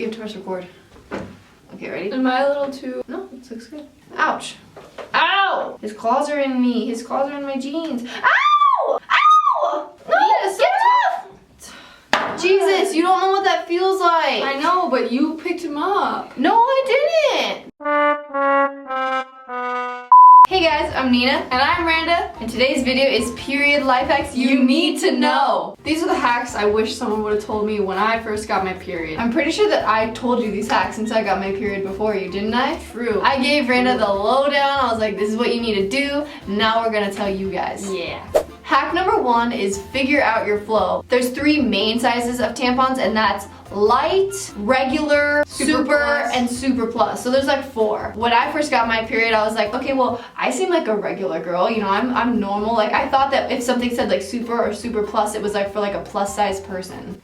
have to press record. Okay, ready? Am I a little too... No, this looks good. Ouch. Ow! His claws are in me. His claws are in my jeans. Ow! Ow! No, get off! Jesus, you don't know what that feels like. I know, but you picked him up. No, I didn't. Hey guys, I'm Nina. And I'm Randa. And today's video is period life hacks you need to know. These are the hacks I wish someone would have told me when I first got my period. I'm pretty sure that I told you these hacks since I got my period before you, didn't I? True. I gave Randa the lowdown. I was like, this is what you need to do. Now we're gonna tell you guys. Yeah. Hack number 1 is figure out your flow. There's 3 main sizes of tampons, and that's light, regular, super, and super plus. So there's like 4. When I first got my period, I was like, okay, well, I seem like a regular girl. You know, I'm normal. Like, I thought that if something said like super or super plus, it was like for like a plus size person.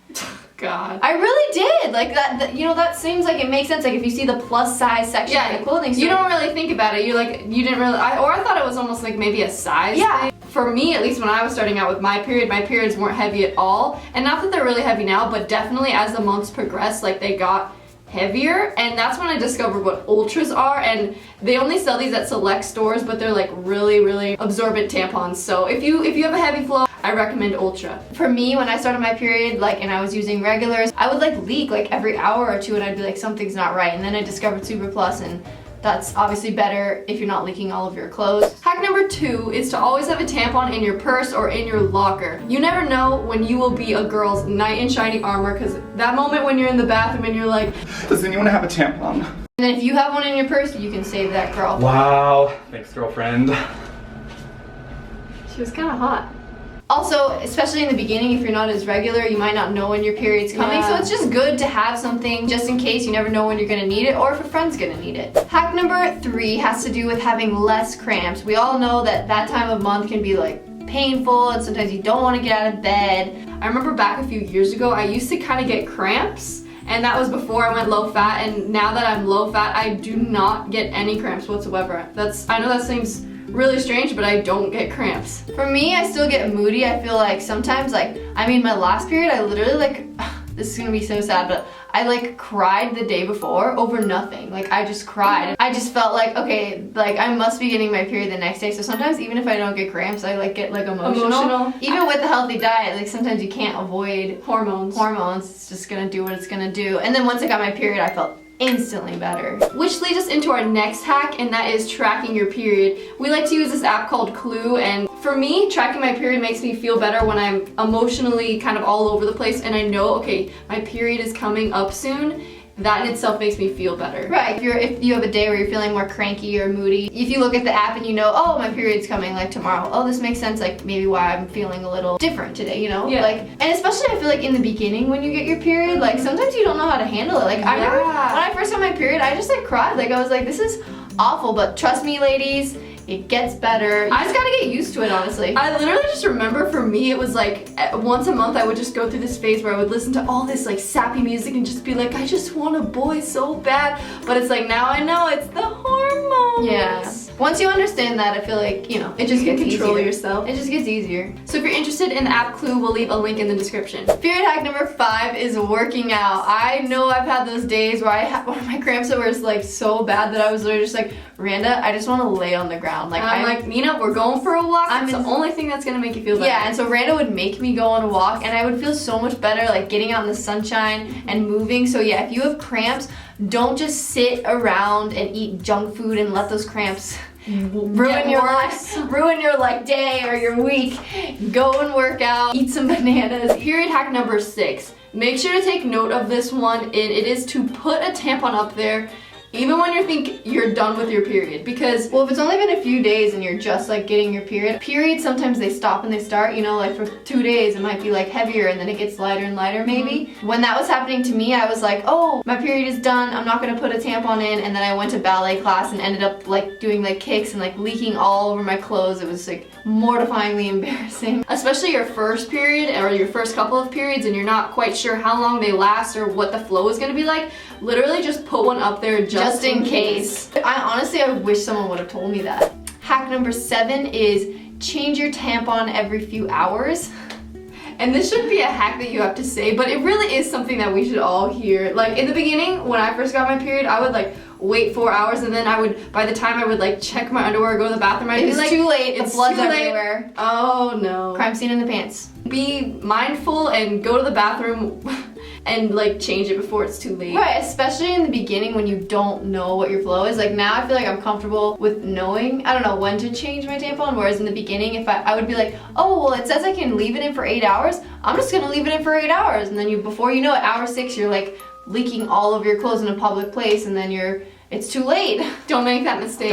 God. I really did. Like that, you know, that seems like it makes sense. Like if you see the plus size section in the clothing store. You don't really think about it. You're like, you didn't really, I thought it was almost like maybe a size thing. For me, at least when I was starting out with my periods weren't heavy at all. And not that they're really heavy now, but definitely as the months progressed, like they got heavier. And that's when I discovered what ultras are. And they only sell these at select stores, but they're like really, really absorbent tampons. So if you have a heavy flow, I recommend Ultra. For me, when I started my period, like, and I was using regulars, I would like leak like every hour or two, and I'd be like, something's not right. And then I discovered Super Plus, and that's obviously better if you're not leaking all of your clothes. Hack number 2 is to always have a tampon in your purse or in your locker. You never know when you will be a girl's knight in shining armor, because that moment when you're in the bathroom and you're like, does anyone have a tampon? And then if you have one in your purse, you can save that girl. Wow, thanks girlfriend. she was kind of hot. Also, especially in the beginning, if you're not as regular, you might not know when your period's coming, so it's just good to have something just in case. You never know when you're gonna need it or if a friend's gonna need it. Hack number 3 has to do with having less cramps. We all know that that time of month can be like painful, and sometimes you don't want to get out of bed. I remember back a few years ago, I used to kind of get cramps, and that was before I went low fat, and now that I'm low fat, I do not get any cramps whatsoever. I know that seems really strange, but I don't get cramps. For me, I still get moody. I feel like sometimes, like, I mean, my last period, I literally like, this is gonna be so sad, but I like cried the day before over nothing. Like, I just cried. I just felt like, okay, like I must be getting my period the next day. So sometimes even if I don't get cramps, I like get like emotional. Even with a healthy diet, like sometimes you can't avoid hormones. It's just gonna do what it's gonna do. And then once I got my period, I felt instantly better. Which leads us into our next hack, and that is tracking your period. We like to use this app called Clue, and for me, tracking my period makes me feel better when I'm emotionally kind of all over the place and I know, okay, my period is coming up soon. That in itself makes me feel better. Right, if you have a day where you're feeling more cranky or moody, if you look at the app and you know, oh, my period's coming like tomorrow, oh, this makes sense, like maybe why I'm feeling a little different today, you know? Yeah. Like, and especially I feel like in the beginning when you get your period, like sometimes you don't know how to handle it. Like I remember when I first got my period, I just like cried. Like I was like, this is awful, but trust me, ladies, it gets better. You just gotta get used to it, honestly. I literally just remember for me, it was like once a month I would just go through this phase where I would listen to all this like sappy music and just be like, I just want a boy so bad. But it's like, now I know it's the hormones. Yeah. Once you understand that, I feel like, you know, it just gets easier. Control yourself. It just gets easier. So if you're interested in the app Clue, we'll leave a link in the description. Period hack number 5 is working out. I know I've had those days where I have one of my cramps that was like so bad that I was literally just like, Randa, I just want to lay on the ground. Like I'm like, Nina, we're going for a walk. It's the only thing that's gonna make you feel better. Yeah, and so Randa would make me go on a walk, and I would feel so much better, like getting out in the sunshine and moving. So yeah, if you have cramps, don't just sit around and eat junk food and let those cramps ruin your life, ruin your like day or your week. Go and work out, eat some bananas. Period hack number 6. Make sure to take note of this one, and it is to put a tampon up there even when you think you're done with your period, because well, if it's only been a few days and you're just like getting your periods sometimes they stop and they start, you know, like for 2 days it might be like heavier and then it gets lighter and lighter maybe. When that was happening to me, I was like, oh, my period is done, I'm not gonna put a tampon in, and then I went to ballet class and ended up like doing like kicks and like leaking all over my clothes. It was like mortifyingly embarrassing. Especially your first period or your first couple of periods and you're not quite sure how long they last or what the flow is gonna be like, literally just put one up there just in case. I wish someone would have told me that. Hack number 7 is change your tampon every few hours. And this shouldn't be a hack that you have to say, but it really is something that we should all hear. Like in the beginning, when I first got my period, I would like wait 4 hours, and then by the time I would like check my underwear or go to the bathroom, I'd be like, too late, it's the blood's too late. everywhere. Oh no. Crime scene in the pants. Be mindful and go to the bathroom and like change it before it's too late. Right, especially in the beginning when you don't know what your flow is. Like now I feel like I'm comfortable with knowing, I don't know, when to change my tampon, whereas in the beginning if I would be like, oh, well it says I can leave it in for 8 hours, I'm just gonna leave it in for 8 hours. And then before you know it, hour 6, you're like leaking all of your clothes in a public place, and then it's too late. Don't make that mistake.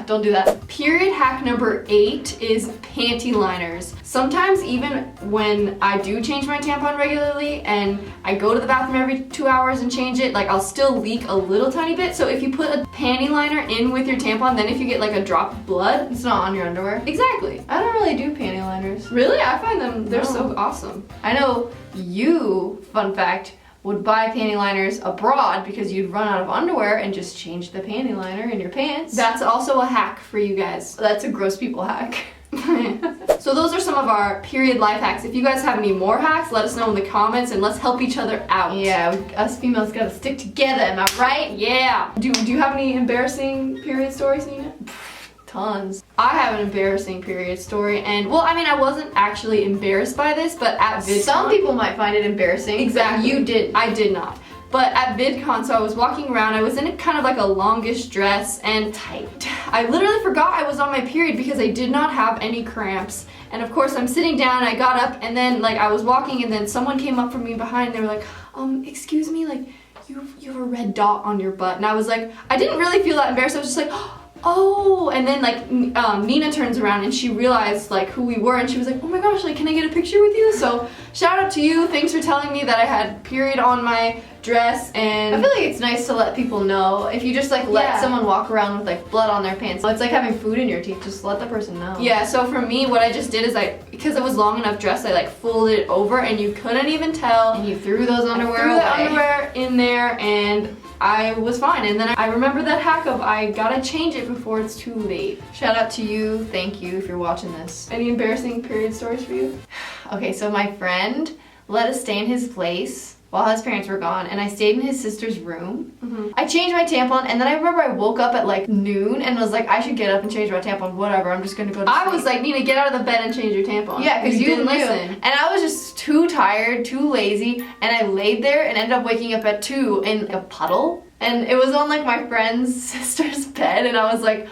Don't do that. Period hack number 8 is panty liners. Sometimes even when I do change my tampon regularly and I go to the bathroom every 2 hours and change it, like I'll still leak a little tiny bit. So if you put a panty liner in with your tampon, then if you get like a drop of blood, It's not on your underwear. Exactly. I don't really do panty liners. Really? I find them, they're No. so awesome. I know you, fun fact, would buy panty liners abroad because you'd run out of underwear and just change the panty liner in your pants. That's also a hack for you guys. That's a gross people hack. So those are some of our period life hacks. If you guys have any more hacks, let us know in the comments and let's help each other out. Yeah, us females gotta stick together, am I right? Yeah. Do you have any embarrassing period stories, Nina? Tons. I have an embarrassing period story, and well, I mean, I wasn't actually embarrassed by this, but at VidCon, Some people might find it embarrassing. exactly, But you did. I did not. But at VidCon, so I was walking around, I was in kind of like a longish dress, and Tight. I literally forgot I was on my period because I did not have any cramps. And of course, I'm sitting down, I got up, and then like I was walking, and then someone came up from me behind, and they were like, excuse me, like you have a red dot on your butt. And I was like, I didn't really feel that embarrassed. I was just like, oh, and then like Nina turns around and she realized like who we were, and she was like, oh my gosh, like can I get a picture with you? So shout out to you, thanks for telling me that I had period on my dress. And I feel like it's nice to let people know. If you just like let Yeah. someone walk around with like blood on their pants, it's like having food in your teeth, just let the person know. yeah, so for me what I just did is because it was long enough dress, I like folded it over and you couldn't even tell. And you threw those underwear Threw away. the underwear in there and I was fine. And then I remember that hack of I gotta change it before it's too late. Shout out to you, thank you if you're watching this. Any embarrassing period stories for you? Okay, so my friend let us stay in his place while his parents were gone, and I stayed in his sister's room. I changed my tampon, and then I remember I woke up at like noon and was like, I should get up and change my tampon, whatever, I'm just gonna go to sleep. I was like, Nina, get out of the bed and change your tampon. yeah, because you didn't knew. listen. And I was just too tired, too lazy, and I laid there and ended up waking up at 2 in a puddle. And it was on like my friend's sister's bed, and I was like,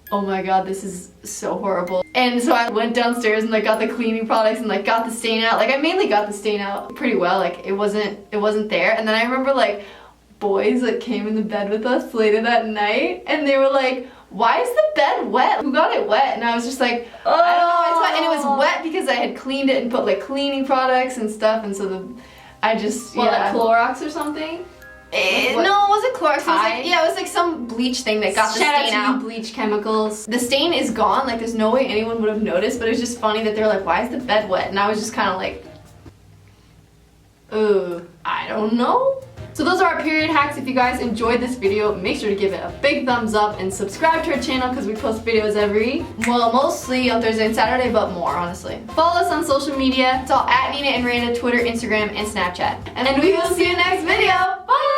oh my god, this is so horrible. And so I went downstairs and like got the cleaning products and like got the stain out. Like I mainly got the stain out pretty well. Like it wasn't there. And then I remember like boys that came in the bed with us later that night, and they were like, why is the bed wet? Who got it wet? And I was just like, I don't know, it's wet. And it was wet because I had cleaned it and put like cleaning products and stuff, and so Like Clorox or something? No, it wasn't Clorox. It was like some bleach thing that got the Shout stain out to out. you, bleach chemicals. The stain is gone. Like there's no way anyone would have noticed, but it was just funny that they're like, why is the bed wet? And I was just kind of like, I don't know. So those are our period hacks. If you guys enjoyed this video, make sure to give it a big thumbs up and subscribe to our channel because we post videos Well, mostly on Thursday and Saturday, but more, honestly. Follow us on social media. It's all at NinaAndRanda, Twitter, Instagram, and Snapchat. And we will see you next video. Bye!